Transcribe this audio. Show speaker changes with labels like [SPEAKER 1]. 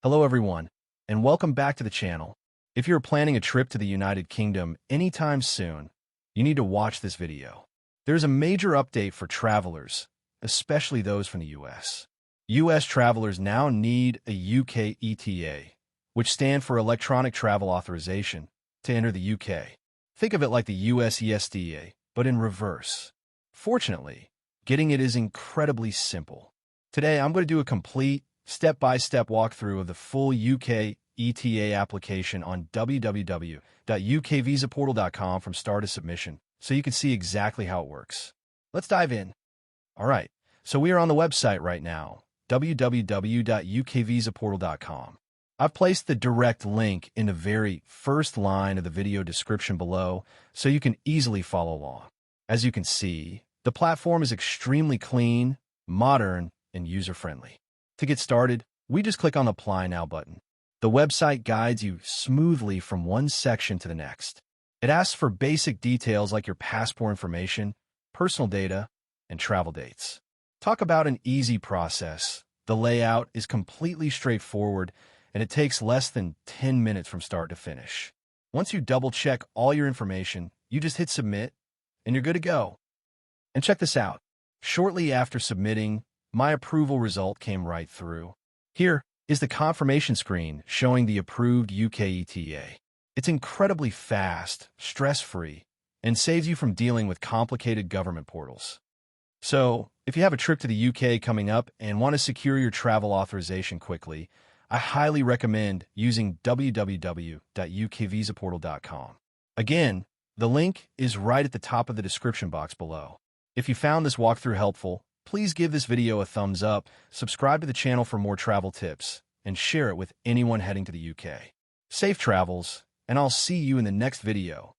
[SPEAKER 1] Hello everyone, and welcome back to the channel. If you're planning a trip to the United Kingdom anytime soon, you need to watch this video. There's a major update for travelers, especially those from the US. US travelers now need a UK ETA, which stands for Electronic Travel Authorization, to enter the UK. Think of it like the US ESTA, but in reverse. Fortunately, getting it is incredibly simple. Today, I'm going to do a complete step-by-step walkthrough of the full UK ETA application on www.ukvisaportal.com from start to submission, so you can see exactly how it works. Let's dive in. All right, so we are on the website right now, www.ukvisaportal.com. I've placed the direct link in the very first line of the video description below, so you can easily follow along. As you can see, the platform is extremely clean, modern, and user-friendly. To get started, we just click on the Apply Now button. The website guides you smoothly from one section to the next. It asks for basic details like your passport information, personal data, and travel dates. Talk about an easy process. The layout is completely straightforward, and it takes less than 10 minutes from start to finish. Once you double-check all your information, you just hit Submit, and you're good to go. And check this out. Shortly after submitting, my approval result came right through. Here is the confirmation screen showing the approved UK ETA. It's incredibly fast, stress-free, and saves you from dealing with complicated government portals. So, if you have a trip to the UK coming up and want to secure your travel authorization quickly, I highly recommend using www.ukvisaportal.com. Again, the link is right at the top of the description box below. If you found this walkthrough helpful, please give this video a thumbs up, subscribe to the channel for more travel tips, and share it with anyone heading to the UK. Safe travels, and I'll see you in the next video.